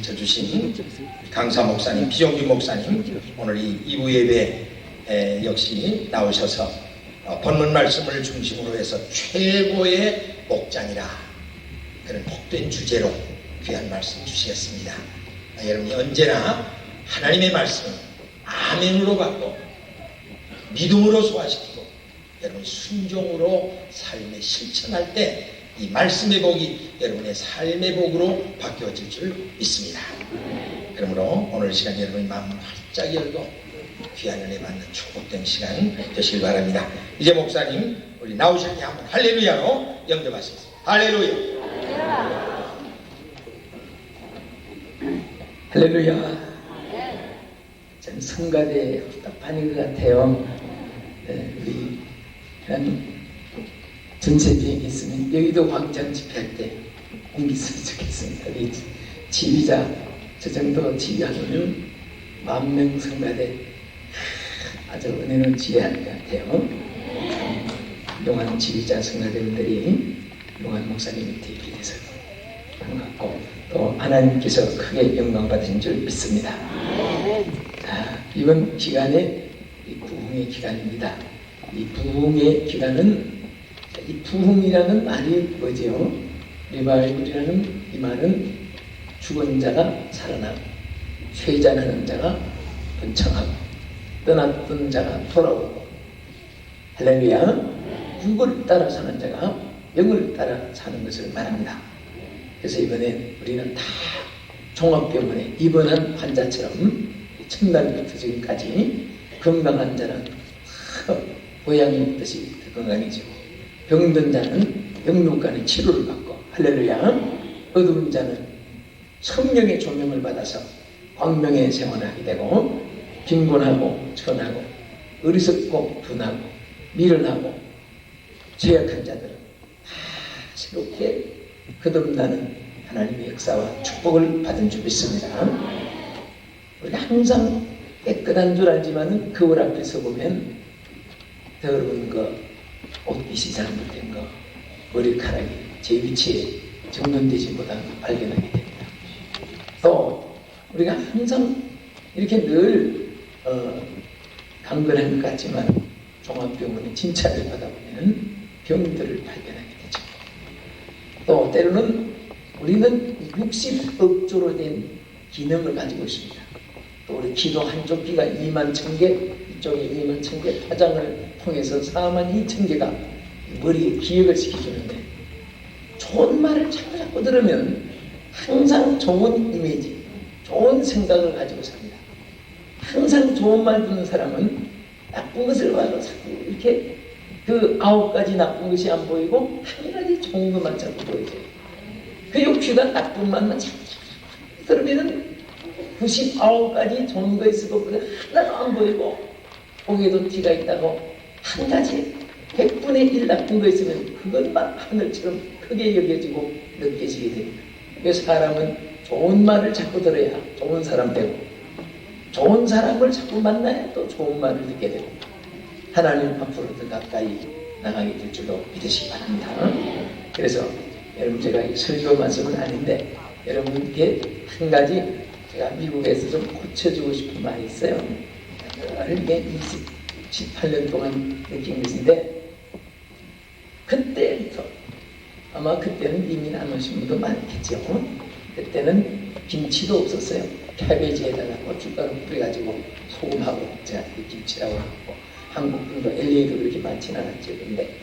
가르쳐주신 강사 목사님, 비정규 목사님, 오늘 이 2부 예배 역시 나오셔서 본문 말씀을 중심으로 해서 최고의 목장이라 그런 복된 주제로 귀한 말씀 주시겠습니다. 여러분이 언제나 하나님의 말씀을 아멘으로 받고 믿음으로 소화시키고 여러분이 순종으로 삶에 실천할 때 이 말씀의 복이 여러분의 삶의 복으로 바뀌어질 줄 믿습니다. 그러므로 오늘 시간 여러분이 마음을 활짝 열고 귀한 은혜 받는 축복된 시간 되시길 바랍니다. 이제 목사님 우리 나오실 때 한번 할렐루야로 영접하시겠습니다. 할렐루야. 할렐루야. 참 성가대에 답하는 것 같아요. 우리 한 전세 비행기 있으면 여의도 광장 집회할 때 옮겼으면 좋겠습니다. 우리 지휘자 저 정도 지휘하면 10,000명 성가대 아주 은혜는 지휘하는 것 같아요. 훌륭한 지휘자 성가대분들이 훌륭한 목사님 대비해서 반갑고 또 하나님께서 크게 영광 받으신 줄 믿습니다. 자, 이번 기간에 이 부흥의 기간입니다. 이 부흥의 기간은 이 부흥이라는 말이 뭐죠? 리바이벌이라는 이 말은 죽은 자가 살아나고 쇠잔하는 자가 번창하고 떠났던 자가 돌아오고 할렐루야. 육을 따라 사는 자가 영을 따라 사는 것을 말합니다. 그래서 이번에 우리는 다 종합병원에 입원한 환자처럼 첫날부터 지금까지 건강한 자는 고양이 먹듯이 건강해지고 병든 자는 영육간의 치료를 받고 할렐루야. 어두운 자는 성령의 조명을 받아서 광명의 생활을 하게 되고 빈곤하고 천하고 어리석고 둔하고 미련하고 죄악한 자들은 다 새롭게 거듭나는 하나님의 역사와 축복을 받은 줄 믿습니다. 우리가 항상 깨끗한 줄 알지만은 거울 앞에 서보면 더러운 거, 옷깃이 잘못된 거, 머리카락이 제 위치에 정돈되지 못한 거 발견하게 됩니다. 또 우리가 항상 이렇게 늘 강건한 것 같지만 종합병원의 진찰을 받아보면 병들을 발견하게 되죠. 또 때로는 우리는 60억조로 된 기능을 가지고 있습니다. 또 우리 기도 한쪽 귀가 21,000개, 이쪽에 21,000개, 파장을 통해서 42,000개가 머리에 기억을 시켜주는데 좋은 말을 자꾸 들으면 항상 좋은 이미지, 좋은 생각을 가지고 삽니다. 항상 좋은 말 듣는 사람은 나쁜 것을 봐도 자꾸 이렇게 그 9가지 나쁜 것이 안 보이고 한 가지 좋은 것만 자꾸 보이죠. 그 귀가 나쁜 말만 자꾸 들으면 99가지 좋은 거 있을 거 하나도 안 보이고 목에도 티가 있다고 한 가지 100분의 1 나쁜 거 있으면 그것만 하늘처럼 크게 여겨지고 느껴지게 됩니다. 그래서 사람은 좋은 말을 자꾸 들어야 좋은 사람 되고 좋은 사람을 자꾸 만나야 또 좋은 말을 듣게 되고 하나님 앞으로 더 가까이 나가게 될 줄로 믿으시기 바랍니다. 그래서 여러분 제가 설교 말씀은 아닌데 여러분께 한 가지 제가 미국에서 좀 고쳐주고 싶은 말이 있어요. 이게 28년 동안 느낀 것인데 그때부터 아마 그때는 이민 안 오신 분도 많겠죠. 그때는 김치도 없었어요. 캐베지에다가 고춧가루 뿌려가지고 소금하고 제가 김치라고 하고 한국 분도 LA도 그렇게 많지는 않았죠. 근데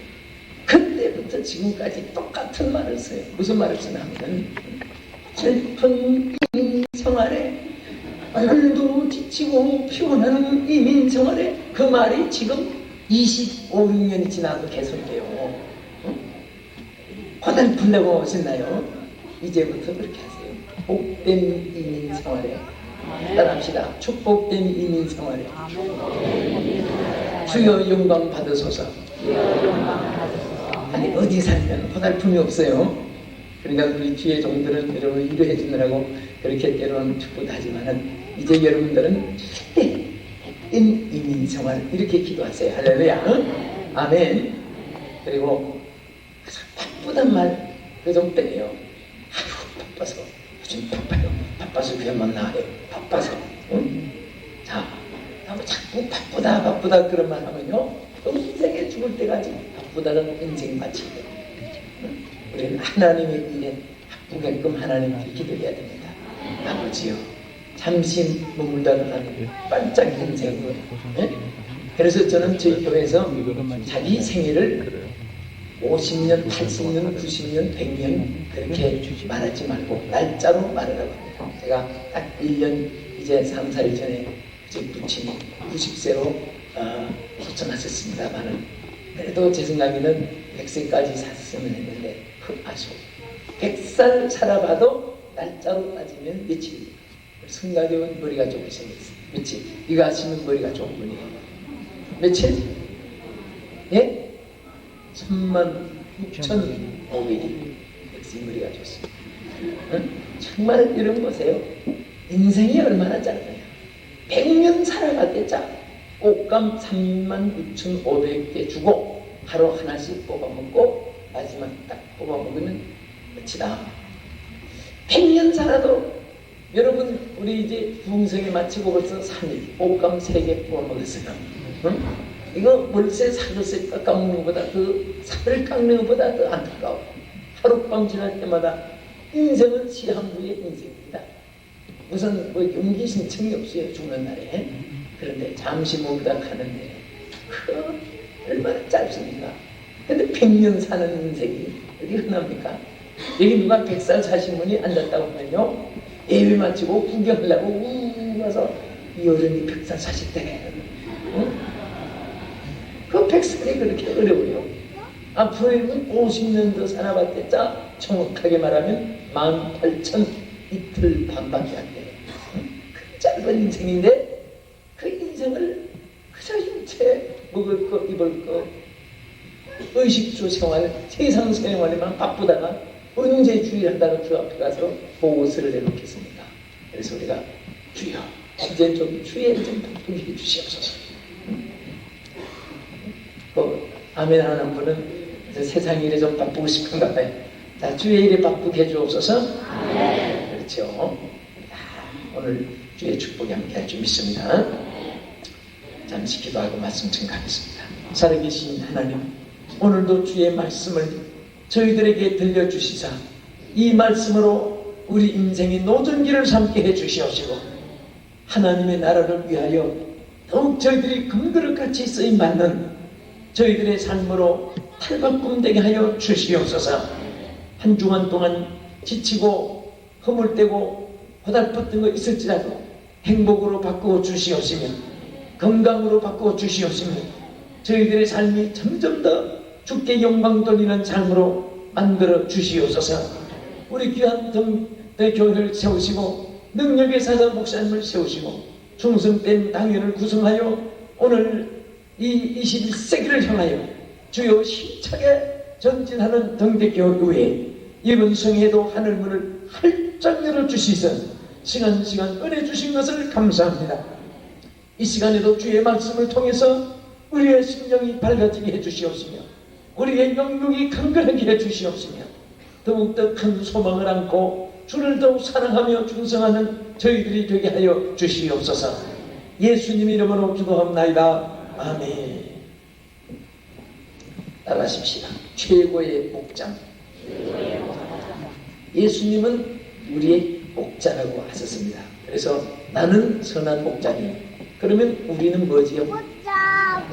그때부터 지금까지 똑같은 말을 써요. 무슨 말을 쓰나 하면 슬픈 이민 생활에 오늘도 지치고 피곤한 이민 생활에 그 말이 지금 25, 6년이 지나도 계속돼요. 고달프려고 오셨나요? 이제부터 그렇게 하세요. 복된 이민 생활에 따라합시다. 축복된 이민 생활에 주여 영광 받으소서. 아니 어디 살면 고달픔이 없어요. 그러니까 우리 뒤에 종들은 여러분을 위로해 주느라고 그렇게 때로는 축복하지만은 이제 여러분들은 복된 이민 생활 이렇게 기도하세요. 할렐루야. 아멘. 그리고 바쁘단 말 그 좀 빼요. 아이고 바빠서 요즘 바빠요. 바빠서 바빠서 그냥 나요. 바빠서. 응? 자, 너무 자꾸 바쁘다 그런 말 하면요, 인생에 죽을 때까지 바쁘다가 인생 마치게 돼요. 응? 우리는 하나님의 일에 바쁘게끔 하나님께 기도해야 됩니다. 아버지요, 잠시 머물다가 나는 반짝 인생을. 그래서 저는 저희 교회에서 자기 생일을 50년, 80년, 90년, 100년 그렇게 말하지 말고 날짜로 말하라고 합니다. 제가 딱 1년 이제 3살 전에 제 부친이 90세로 소천하셨습니다만은 그래도 제 생각에는 100세까지 샀으면 했는데 아쉬워. 100살 살아봐도 날짜로 따지면 며칠. 성가대원 머리가 좋게 생겼어요. 며칠. 이거 아시는 머리가 좋은 분이에요. 며칠? 예? 36,500일. 백세 머리가 좋습니다. 응? 정말 이런 보세요. 인생이 얼마나 짧아요. 100년 살아갔겠자 꽃감 36,500개 주고 하루 하나씩 뽑아먹고 마지막 딱 뽑아먹으면 끝이다. 100년 살아도 여러분 우리 이제 부흥성에 마치고 벌써 3일 꽃감 3개 뽑아먹었어요. 응? 이거 월세 사글세 깎아먹는 것보다 그 살을 깎는 것보다 더 안타까워. 하룻밤 지날 때마다 인생은 시한부의 인생입니다. 우선 뭐 용기 신청이 없어요. 죽는 날에. 그런데 잠시 머무다 가는데 얼마나 짧습니까? 근데 100년 사는 인생이 어디 흔합니까? 여기 누가 100살 사신 분이 앉았다고 하면요, 예배 마치고 구경하려고 우 와서 이 어른이 100살 사셨대. 응? 그 100살이 그렇게 어려워요. 앞으로는 50년 더 살아봤댔자 정확하게 말하면 18,000 이틀 반밖에 안 돼요. 그 짧은 인생인데 그 인생을 그저 육체 먹을 거 입을 거 의식주 생활 세상 생활에만 바쁘다가 언제 주일한다고 주 앞에 가서 보고서를 내놓겠습니까? 그래서 우리가 주여 이제 좀 주에 좀 바쁘게 해주시옵소서. 아멘 하는 분은 세상 일에 좀 바쁘고 싶은가 봐요. 자, 주의 일에 바쁘게 해주옵소서. 그렇죠. 오늘 주의 축복이 함께 할 줄 믿습니다. 잠시 기도하고 말씀 증가하겠습니다. 살아계신 하나님, 오늘도 주의 말씀을 저희들에게 들려주시사 이 말씀으로 우리 인생의 노전기를 삼게 해주시옵시고 하나님의 나라를 위하여 더욱 저희들이 금그릇같이 쓰임받는 저희들의 삶으로 탈바꿈되게 하여 주시옵소서. 한 주간 동안 지치고 허물대고 고달팠던 거 있을지라도 행복으로 바꾸어 주시옵시며 건강으로 바꾸어 주시옵시며 저희들의 삶이 점점 더 주께 영광 돌리는 삶으로 만들어 주시옵소서. 우리 귀한 교회를 세우시고 능력의 사사 목사님을 세우시고 충성된 당회를 구성하여 오늘 이 21세기를 향하여 주요 힘차게 전진하는 등대교회에 이번 성회도 하늘문을 활짝 열어주시서 시간 은혜 주신 것을 감사합니다. 이 시간에도 주의 말씀을 통해서 우리의 심령이 밝아지게 해주시옵시며 우리의 영육이 강건하게 해주시옵시며 더욱더 큰 소망을 안고 주를 더욱 사랑하며 충성하는 저희들이 되게 하여 주시옵소서. 예수님 이름으로 기도합나이다. 아멘. 따라하십시다. 최고의 목장. 예수님은 우리의 목자라고 하셨습니다. 그래서 나는 선한 목자니 그러면 우리는 뭐지요?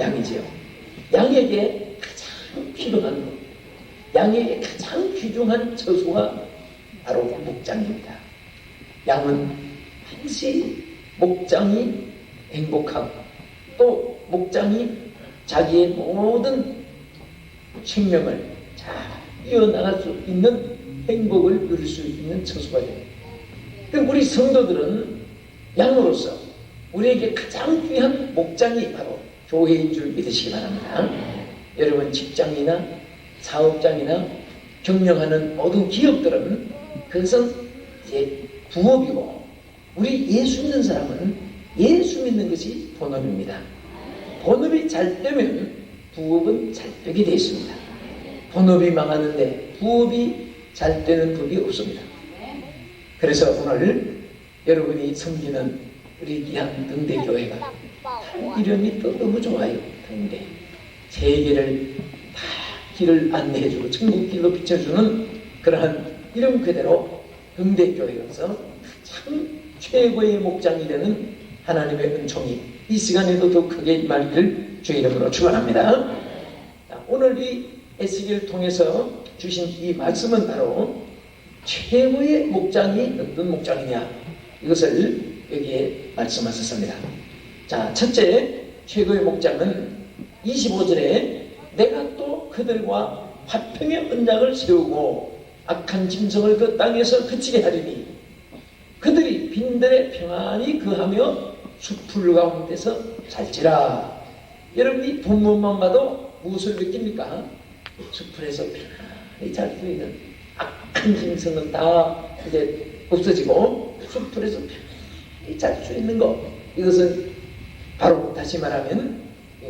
양이지요. 양에게 가장 필요한 것, 양에게 가장 귀중한 처소가 바로 목장입니다. 양은 반드시 목장이 행복하고 또 목장이 자기의 모든 생명을 잘 이어나갈 수 있는 행복을 누릴 수 있는 처소가 됩니다. 그러니까 우리 성도들은 양으로서 우리에게 가장 귀한 목장이 바로 교회인 줄 믿으시기 바랍니다. 여러분 직장이나 사업장이나 경영하는 모든 기업들은 그것은 이제 부업이고 우리 예수 믿는 사람은 예수 믿는 것이 본업입니다. 본업이 잘 되면 부업은 잘 되게 되어 있습니다. 본업이 망하는데 부업이 잘 되는 법이 없습니다. 그래서 오늘 여러분이 섬기는 우리 귀한 등대교회가 이름이 또 너무 좋아요. 등대. 세계를 다 길을 안내해주고 천국 길로 비춰주는 그러한 이름 그대로 등대교회여서 참 최고의 목장이 되는 하나님의 은총이 이 시간에도 더 크게 임하기를 주의 이름으로 축원합니다. 오늘 이 에스겔을 통해서 주신 이 말씀은 바로 최고의 목장이 어떤 목장이냐 이것을 여기에 말씀하셨습니다. 자, 첫째 최고의 목장은 25절에 내가 또 그들과 화평의 언약을 세우고 악한 짐승을 그 땅에서 그치게 하리니 그들이 빈들에 평안히 거하며 숲풀 가운데서 살지라. 여러분이 본문만 봐도 무엇을 느낍니까? 숲풀에서 편안히 잘 수 있는 악한 짐승은 다 이제 없어지고 숲풀에서 편안히 잘 수 있는 것, 이것은 바로 다시 말하면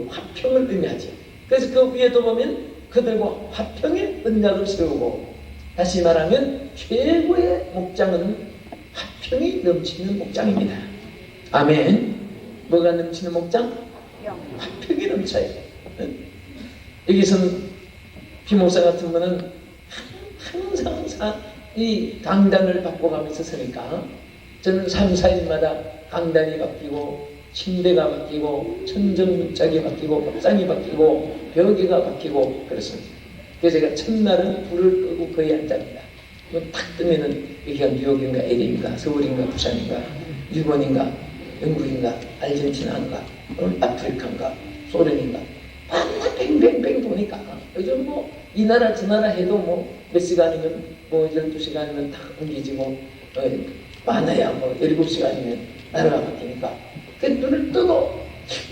화평을 의미하죠. 그래서 그 위에도 보면 그들과 화평의 언약을 세우고, 다시 말하면 최고의 목장은 화평이 넘치는 목장입니다. 아멘. 뭐가 넘치는 목장? 화평이 넘쳐요. 여기서는 비목사 같은 분은 항상 이 강단을 바꿔가면서 서니까 저는 3, 4일마다 강단이 바뀌고 침대가 바뀌고 천정문짝이 바뀌고 밥상이 바뀌고 벽에가 바뀌고 그렇습니다. 그래서 제가 첫날은 불을 끄고 거의 앉습니다. 탁 뜨면은 여기가 뉴욕인가 LA인가 서울인가 부산인가 일본인가 영국인가 아르헨티나인가 아프리카인가 소련인가 맨날 뱅뱅뱅 보니까 요즘 뭐 이 나라 저 나라 해도 뭐 몇 시간이면 뭐 12시간이면 다 옮기지고 많아야 뭐 17시간이면 나라가 바뀌니까 그 눈을 뜨고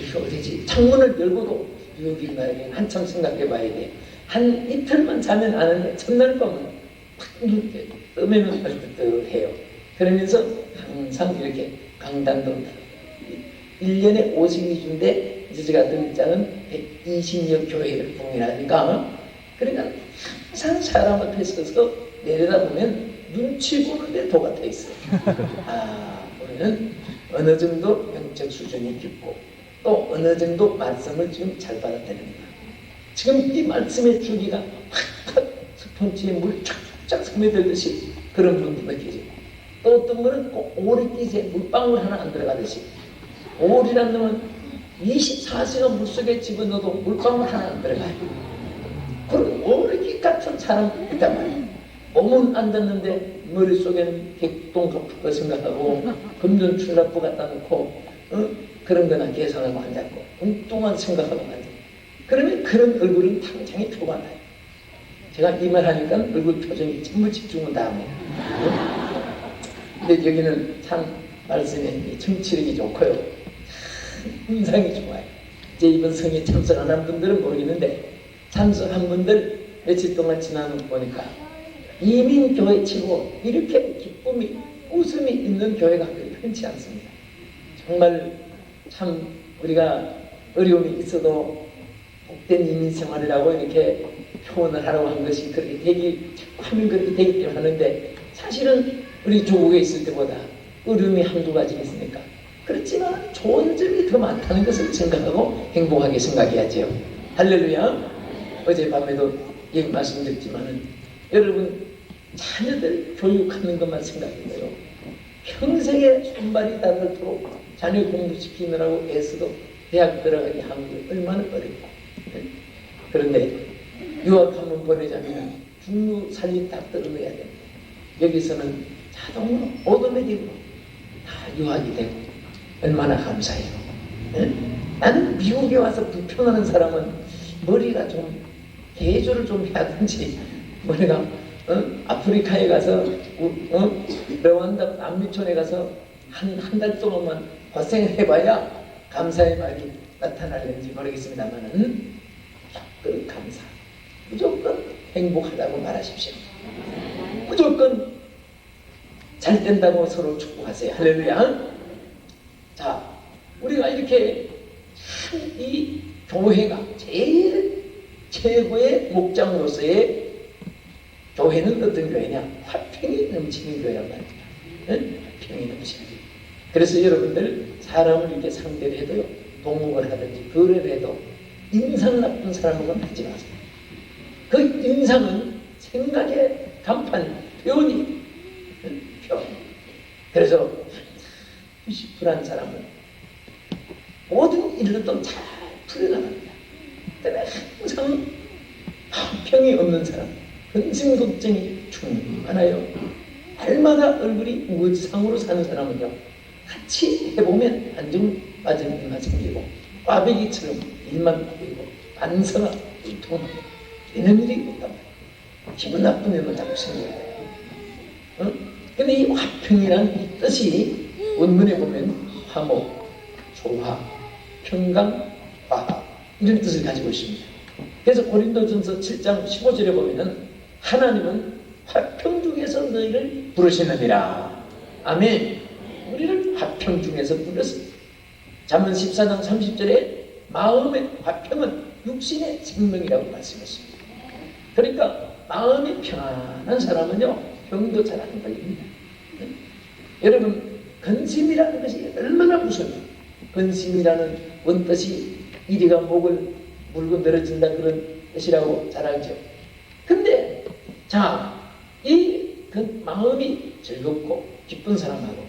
이거 어디지 창문을 열고도 뉴욕인가 여기 한참 생각해 봐야 돼. 한 이틀만 자면 아는데 첫날 밤은 눈 뜨면은 얼뜻해요. 그러면서 항상 이렇게 강단도 1년에 52주인데 이제 제가 같은 입장은 120여 교회를 봉인하니까 그러니까 항상 사람 앞에 서서 내려다보면 눈치 보는데 도 같아 있어요. 아, 우리는 어느 정도 영적 수준이 깊고 또 어느 정도 말씀을 지금 잘 받아들입니다. 지금 이 말씀의 줄기가 확 스펀지에 물 쫙쫙 스며들듯이 그런 분도 느끼지. 또 어떤 분은 꼭 오리기지에 물방울 하나 안 들어가듯이 오리란 놈은 24시간 물속에 집어넣어도 물방울 하나 안 들어가요. 그런 오리기 같은 사람 있단 말이에요. 몸은 앉았는데 머릿속에는 객동 갚을 거 생각하고 금전 출납부 갖다 놓고 그런 거나 계산하고 앉았고 엉뚱한 생각하고 앉았고 그러면 그런 얼굴은 당장에 표가 나요. 제가 이 말 하니까 얼굴 표정이 전부 집중을 다 합니다. 근데 여기는 참 말씀에 정치력이 좋고요. 인상이 좋아요. 이제 이번 성에 참석 안 한 분들은 모르겠는데 참석한 분들 며칠 동안 지나는 보니까 이민교회 치고 이렇게 기쁨이 웃음이 있는 교회가 그리 흔치 않습니다. 정말 참 우리가 어려움이 있어도 복된 이민 생활이라고 이렇게 표현을 하라고 한 것이 그렇게 되기 하면 그렇게 되기 때문에 하는데 사실은 우리 조국에 있을 때보다 어려움이 한두 가지 있으니까 그렇지만 좋은 점이 더 많다는 것을 생각하고 행복하게 생각해야죠. 할렐루야. 어젯밤에도 얘기 말씀드렸지만은 여러분 자녀들 교육하는 것만 생각해요. 평생에 손발이 닿도록 자녀 공부시키느라고 애써도 대학 들어가기 하는 게 얼마나 어렵고 그런데 유학 한번 보내자면 중루 살림 다 떨어내야 됩니다. 여기서는 자동으로 오토매틱으로 다 유학이 되고 얼마나 감사해요. 나는 미국에 와서 불평하는 사람은 머리가 좀 개조를 좀 해야든지 머리가 아프리카에 가서 르완다 남미촌에 가서 한 달 동안만 고생해봐야 감사의 말이 나타날는지 모르겠습니다만은 무조건 감사, 무조건 행복하다고 말하십시오. 무조건 잘 된다고 서로 축복하세요. 할렐루야. 자, 우리가 이렇게 이 교회가 제일 최고의 목장으로서의 교회는 어떤 교회냐? 화평이 넘치는 교회란 말입니다. 평이 넘치는. 그래서 여러분들 사람을 이렇게 상대를 해도요, 동목을 하든지 거래를 해도 인상 나쁜 사람은 하지 마세요. 그 인상은 생각의 간판, 표현이 표현. 그래서 불안 사람은 모든 일로도 잘 풀려나갑니다. 때문에 항상 평이 없는 사람, 근심 걱정이 충만하여 날마다 얼굴이 무상으로 사는 사람은요, 같이 해보면 안정맞은 일만 생기고 꽈배기처럼 일만 보이고 반성가 통하고 되는 일이 없단 말이에요. 기분 나쁜 일만 자꾸 생겨요. 근데 이 화평이라는 이 뜻이 원문에 보면 화목, 조화, 평강, 화합 이런 뜻을 가지고 있습니다. 그래서 고린도전서 7장 15절에 보면은 하나님은 화평 중에서 너희를 부르시느니라. 아멘. 우리를 화평 중에서 불렀습니다. 잠언 14장 30절에 마음의 화평은 육신의 생명이라고 말씀했습니다. 그러니까 마음이 평안한 사람은요, 병도 잘 안 걸립니다. 여러분, 근심이라는 것이 얼마나 무서워요. 근심이라는 원뜻이 이리가 목을 물고 늘어진다 그런 뜻이라고 잘 알죠. 근데 자, 이 마음이 즐겁고 기쁜 사람하고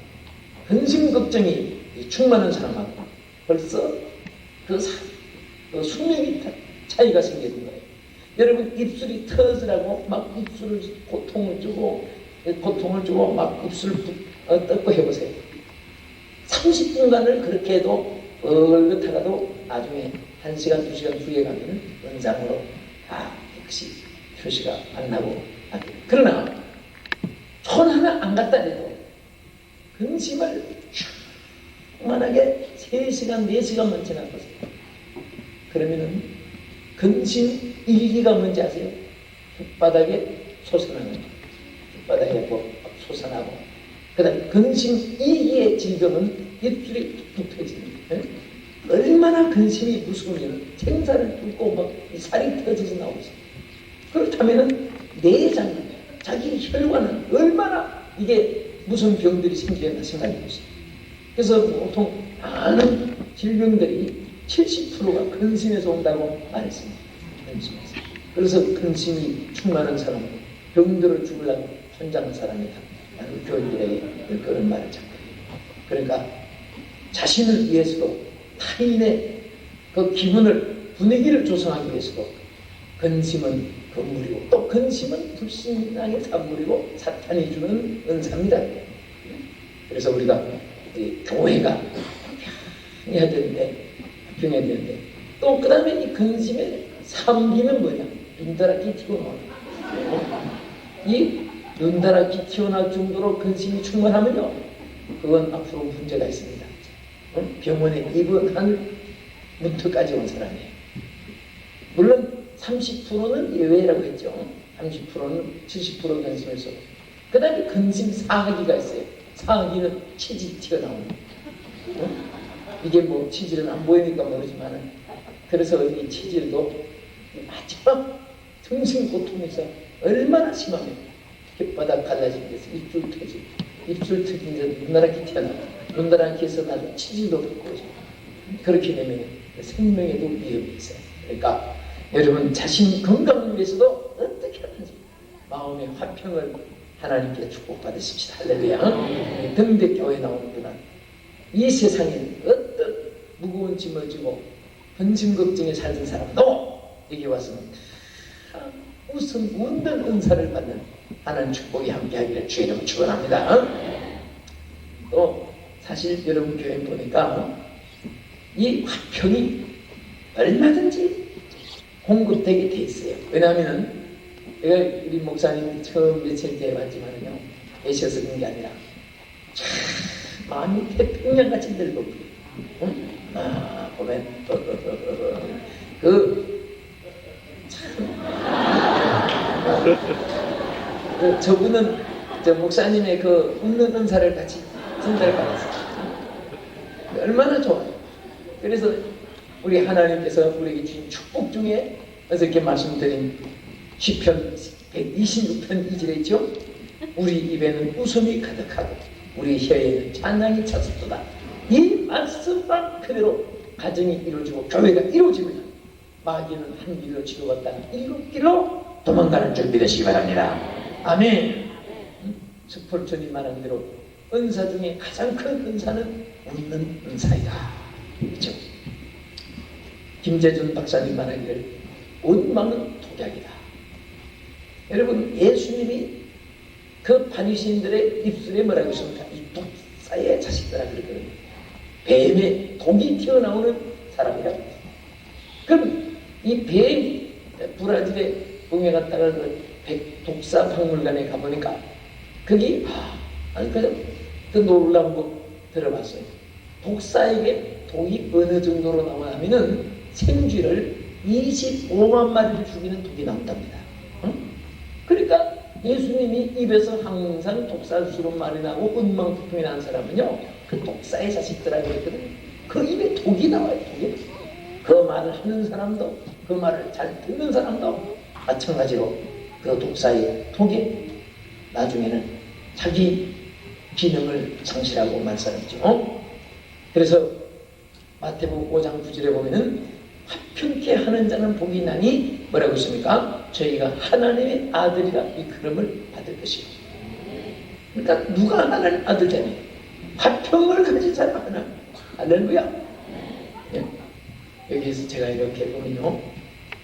근심 걱정이 충만한 사람하고 벌써 그 수명이 차이가 생기는 거예요. 여러분, 입술이 터지라고 막 입술을 고통을 주고 막 입술을 뜯고 해보세요. 30분간을 그렇게 해도 얼긋하가도 나중에 1시간, 2시간 후에 가면 은상으로 역시 표시가 안 나고. 그러나 손 하나 안 갖다 대도 근심을 충만하게 3시간, 4시간만 지나보세요. 그러면은 근심 일기가 뭔지 아세요? 흙바닥에 솟아나는 거. 흙바닥에 솟아나고, 그 다음에 근심 이기의 질병은 입술이 툭툭 터지는 거예요. 얼마나 근심이 무서우면 생사를 뚫고 막 살이 터져서 나오고 있어요. 그렇다면은 내장, 자기 혈관은 얼마나 이게 무슨 병들이 생기겠나 생각해 보세요. 그래서 보통 많은 질병들이 70%가 근심에서 온다고 말했습니다. 근심에서. 그래서 근심이 충만한 사람은 병들어 죽으려고 혼자는 사람이다. 나는 교인들에게 그런 말을 자꾸 해요. 그러니까 자신을 위해서도 타인의 그 기분을, 분위기를 조성하기 위해서도 근심은 건물이고 또 근심은 불신앙의 산물이고 사탄이 주는 은사입니다. 그래서 우리가 교회가 평해야 되는데 또 그 다음에 이 근심의 삼기는 뭐냐? 눈다랗게 튀어나오는. 이 눈다랗게 튀어나올 정도로 근심이 충만하면요, 그건 앞으로 문제가 있습니다. 병원에 입원한 문턱까지 온 사람이에요. 물론 30%는 예외라고 했죠. 30%는 70% 근심에서. 그 다음에 근심 사하기가 있어요. 사하기는 치질 튀어나오는. 이게 뭐 치질은 안 보이니까 모르지만은, 그래서 이 치질도 마지막 정신 고통에서 얼마나 심하면 혓바닥 갈라진 데서 입술 터지고, 입술 터진 데서 눈나랗게 튀어나오고, 눈나랗게 해서 나도 치질도 받고 오죠. 그렇게 되면 생명에도 위험이 있어요. 그러니까 여러분, 자신 건강을 위해서도 어떻게 하든지 마음의 화평을 하나님께 축복받으십시다. 할렐루야. 등대교회 나오는 분은 이 세상에 어떤 무거운 짐을 지고 근심 걱정에 살던 사람도 여기 와서는 우선 운전 은사를 받는 하나님 축복이 함께하기를 주의 이름으로 축원합니다. 또 사실 여러분 교회 보니까 이 화평이 얼마든지 공급되게 돼 있어요. 왜냐하면 내가 우리 목사님 처음 며칠 뒤에 봤지만요, 계셔서 그런 게 아니라 참 마음이 태평양같이 늙었고, 보면 저분은 저 목사님의 그 웃는 은사를 같이 전달을 받았어요. 얼마나 좋아요. 그래서 우리 하나님께서 우리에게 주신 축복 중에 어저께 말씀드린 시편 126편 2절에 있죠. 우리 입에는 웃음이 가득하고 우리 혀에는 찬양이 찼었도다. 이 말씀만 그대로 가정이 이루어지고 교회가 이루어지면 마귀는 한 길로 치료받다가 일곱 길로 도망가는 준비 되시기 바랍니다. 아멘. 스폴전이 말한 대로 은사 중에 가장 큰 은사는 웃는 은사이다. 그렇죠? 김재준 박사님 말하기를 원망은 독약이다. 여러분, 예수님이 그 바리새인들의 입술에 뭐라고 했습니까? 이 독사의 자식들아 그러거든요. 뱀의 독이 튀어나오는 사람이라고. 그럼 이 뱀이 브라질에 봉에 갔다가 그 독사 박물관에 가보니까 거기 아니 그 놀라운 거 들어봤어요. 독사에게 독이 어느 정도로 나오냐면은 생쥐를 25만 마리를 죽이는 독이 나온답니다. 그러니까 예수님이 입에서 항상 독사수로 말이 나고 은망투통이 나는 사람은요, 그 독사의 자식들이라고 그랬거든요. 그 입에 독이 나와요. 독이. 그 말을 하는 사람도, 그 말을 잘 듣는 사람도 마찬가지로 그 독사의 독이 나중에는 자기 기능을 상실하고 말 사람이죠. 그래서 마태복음 5장 9절에 보면은 합평케 하는 자는 복이 나니 뭐라고 했습니까? 저희가 하나님의 아들이라 이그름을 받을 것이요. 그러니까 누가 하나님 아들 되니? 화평을 가진 사람 하나. 할렐루야. 예. 여기에서 제가 이렇게 보면요,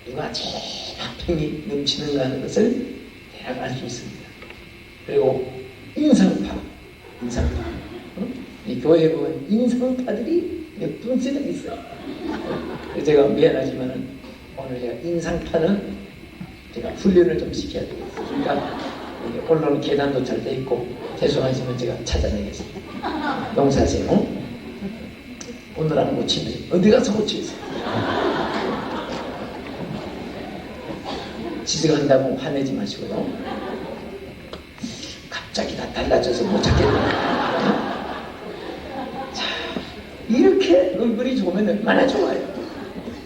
누가 제일 화평이 넘치는가 하는 것을 대략 알 수 있습니다. 그리고 인상파. 이 교회에 보면 인상파들이 몇 분씩은 있어요. 제가 미안하지만은 오늘 제가 인상파는 제가 훈련을 좀 시켜야 되겠어요. 그러니까 언론 계단도 잘 돼 있고 죄송하지만 제가 찾아내겠습니다. 용서하세요. 오늘 안 고치면 어디 가서 고치겠어요. 지적한다고 화내지 마시고요. 갑자기 다 달라져서 못 찾겠네요. 이렇게 얼굴이 좋으면 얼마나 좋아요.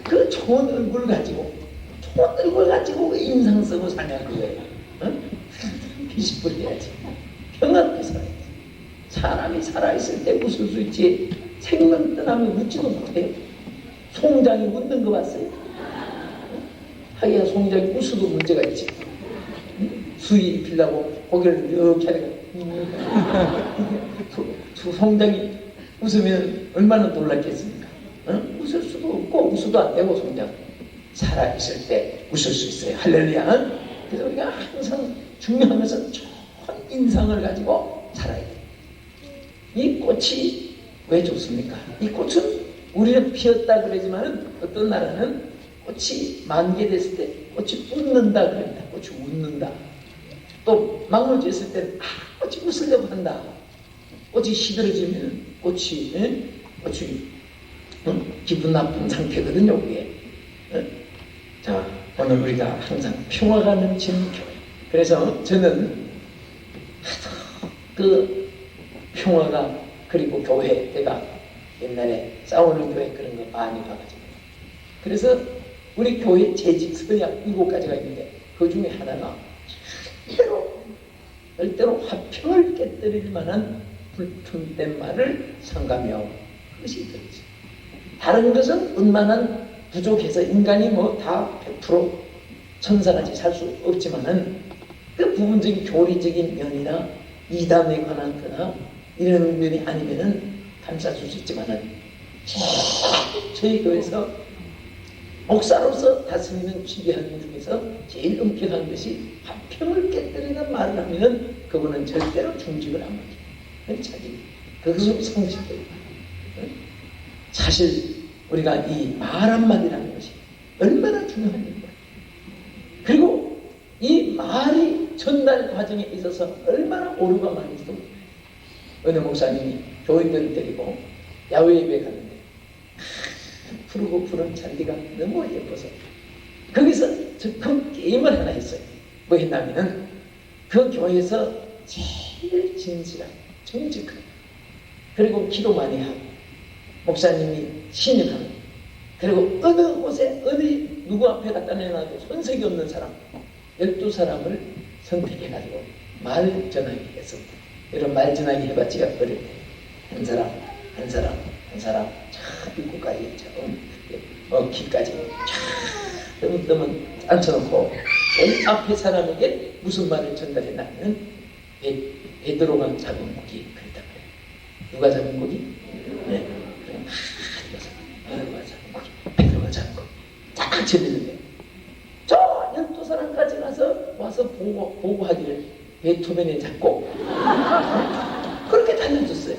그 좋은 얼굴 가지고 인상 쓰고 사냐 그거예요. 비식불해야지. 평안하게 살아야지. 사람이 살아있을 때 웃을 수 있지 생명 떠나면 웃지도 못해요. 송장이 웃는 거 봤어요? 하기야 송장이 웃어도 문제가 있지. 수의 입히려고 고개를 이렇게 하니까 송장이 웃으면 얼마나 놀랐겠습니까? 웃을 수도 없고 웃어도 안 되고 송장 살아있을 때 웃을 수 있어요. 할렐루야. 그래서 우리가 항상 중요한 것은 좋은 인상을 가지고 살아야 돼요. 이 꽃이 왜 좋습니까? 이 꽃은 우리는 피었다 그러지만은 어떤 나라는 꽃이 만개됐을 때 꽃이 웃는다 그럽니다. 꽃이 웃는다. 또 망설였을 때는 꽃이 웃으려고 한다. 꽃이 시들어지면 꽃이 기분 나쁜 상태거든요. 그게. 자, 오늘 우리가 항상 평화가 넘치는 교회. 그래서 저는 그 평화가 그리고 교회 내가 옛날에 싸우는 교회 그런 거 많이 봐가지고 그래서 우리 교회 재직 서약 7가지가 있는데 그 중에 하나가 절대로 화평을 깨뜨릴 만한 불편된 말을 삼가며 그것이 있더라고요. 다른 것은 은만한 부족해서 인간이 뭐 다 100% 천사같이 살 수 없지만은 그 부분적인 교리적인 면이나 이담에 관한 거나 이런 면이 아니면은 감쌀 수 있지만은 저희 교회에서 목사로서 다스리는 지휘하는 중에서 제일 엄격한 것이 화평을 깨뜨리는 말을 하면은 그거는 절대로 중직을 안 맡겨요. 자기 그것으로 상식돼요. 사실 우리가 이 말 한마디라는 것이 얼마나 중요한 일인가. 그리고 이 말이 전달 과정에 있어서 얼마나 오류가 많은지도 몰라요. 어느 목사님이 교인들을 데리고 야외 예배 갔는데 푸르고 푸른 잔디가 너무 예뻐서 거기서 적극 게임을 하나 했어요. 뭐 했냐면은 그 교회에서 제일 진실한 정직한 그리고 기도 많이 하고 목사님이 신임하는 그리고 어느 곳에 어느 누구 앞에 갖다 내놔도 손색이 없는 사람 12사람을 선택해가지고 말 전하게 했습니다. 이런 말진하게 해봤지가 어릴 때 한 사람 한 사람 한 사람 쫙 입구까지 귀까지 쫙 뜨문뜨문 앉혀놓고 제일 앞에 사람에게 무슨 말을 전달했냐면 베드로가 잡은 고기 그랬단 말이에요. 누가 잡은 고기? 네. 베드로가 잡은 고기, 베드로가 잡은 고기 쫙 전했는데 저 12사람까지 와서 보고하기를 베토벤에 잡고 그렇게 달려줬어요.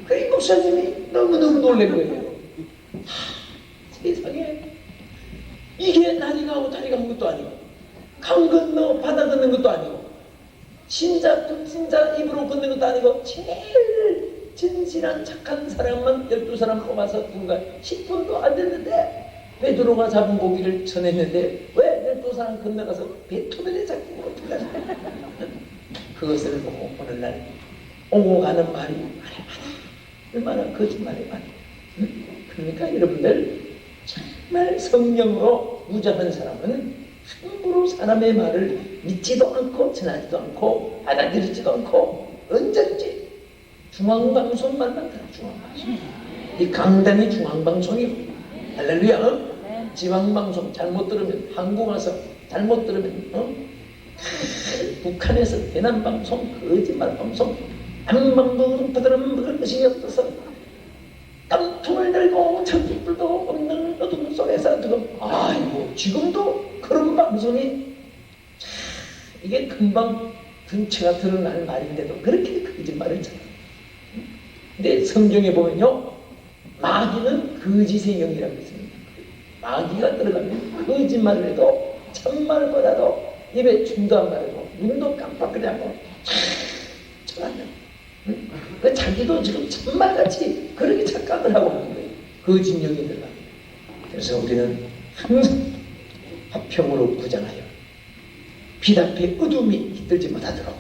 그래 목사님이 너무너무 놀란 거예요. 세상에 이게 다리가 하고 다리가 한 것도 아니고 강 건너 바다 건넌 것도 아니고 진짜 불진짜 입으로 걷는 것도 아니고 제일 진실한 착한 사람만 12사람 뽑아서 누가 10분도 안 됐는데 베드로가 잡은 고기를 전했는데 왜 12사람 건너가서 베토벤에 잡고 어떡하지? 그것을 보고 오늘날 오고 가는 말이 얼마나 거짓말이 많아요. 그러니까 여러분들 정말 성령으로 무장한 사람은 함부로 사람의 말을 믿지도 않고 전하지도 않고 받아들이지도 않고 언제든지 중앙방송만 들어. 중앙방송 이 강단이 중앙방송이고 할렐루야. 지방방송 잘못 들으면 한국 와서 잘못 들으면 북한에서 대남방송 거짓말방송 안방송 부드러운 것이 없어서 깡통을 들고 천빛불도 없는 어둠 속에서 지금 아이고 지금도 그런 방송이 이게 금방 등치가 드러날 말인데도 그렇게 거짓말을 쳐요. 근데 성경에 보면요 마귀는 거짓의 영이라고 있습니다. 마귀가 들어가면 거짓말을 해도 참말보다도 입에 춤도 안 바르고 눈도 깜빡거리 않고 쳐간다. 그 자기도 지금 참말같이 그렇게 착각을 하고 있는 거예요. 거짓 영이 들어가. 그래서 우리는 항상 화평으로 무장하여 빛 앞에 어둠이 깃들지 못하도록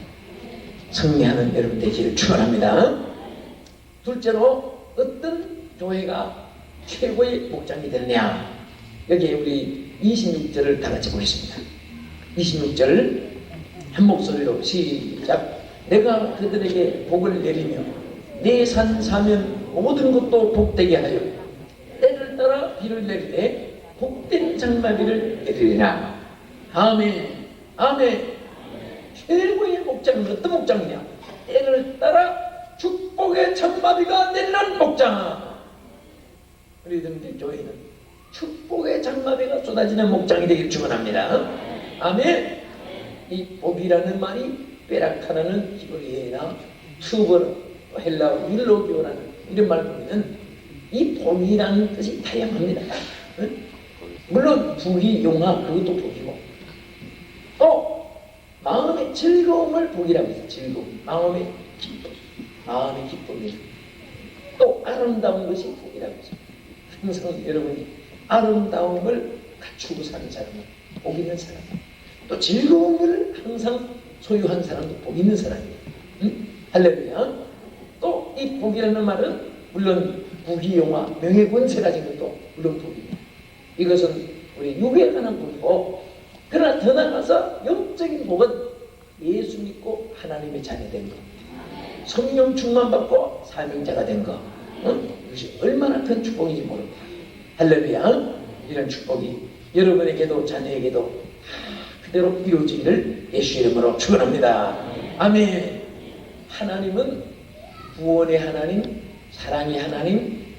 승리하는 여러분 되기를 축원합니다. 둘째로 어떤 교회가 최고의 목장이 되느냐. 여기에 우리 26절을 다 같이 보겠습니다. 26절 한 목소리로 시작. 내가 그들에게 복을 내리며 내 산 사면 모든 것도 복되게 하여 때를 따라 비를 내리되 복된 장마비를 내리리라. 아멘. 아멘. 최고의 목장은 어떤 목장이냐? 때를 따라 축복의 장마비가 내리는 목장. 우리 등대 교회는 축복의 장마비가 쏟아지는 목장이 되길 축원합니다. 아멘. 이 복이라는 말이 베라카라는 히브리어나 투버 헬라어 율로교라는 이런 말 보면 이 복이라는 뜻이 다양합니다. 물론 부귀 용화 그것도 복이고 또 마음의 즐거움을 복이라고 해서 즐거움, 마음의 기쁨, 마음의 기쁨이 또 아름다운 것이 복이라고 해서 항상 여러분이 아름다움을 갖추고 사는 사람은 복 있는 사람, 또 즐거움을 항상 소유한 사람도 복 있는 사람이에요. 할렐루야. 또 이 복이라는 말은 물론 부귀영화, 명예권세 가진 것도 물론 복입니다. 이것은 우리 육에 관한 복이고 그러나 더 나아가서 영적인 복은 예수 믿고 하나님의 자녀 된 것, 성령 충만 받고 사명자가 된 것, 이것이 얼마나 큰 축복인지 모릅니다. 할렐루야. 이런 축복이 여러분에게도 자녀에게도 그대로 이루어지기를 예수 이름으로 축원합니다. 아멘. 하나님은 구원의 하나님, 사랑의 하나님,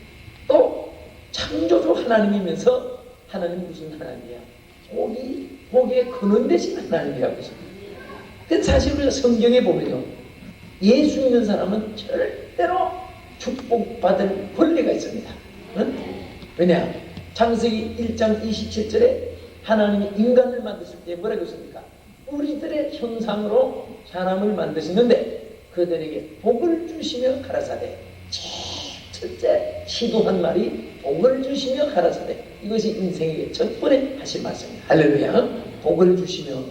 또 창조주 하나님이면서 하나님 무슨 하나님이야? 복의 근원 되신 하나님이라고 했습니다. 그 사실 우리가 성경에 보면요, 예수 믿는 사람은 절대로 축복받을 권리가 있습니다. 응? 왜냐? 창세기 1장 27절에 하나님이 인간을 만드실 때 뭐라고 했습니까? 우리들의 형상으로 사람을 만드시는데 그들에게 복을 주시며 가라사대. 첫째 시도한 말이 복을 주시며 가라사대. 이것이 인생에게 첫 번에 하신 말씀입니다. 할렐루야. 복을 주시며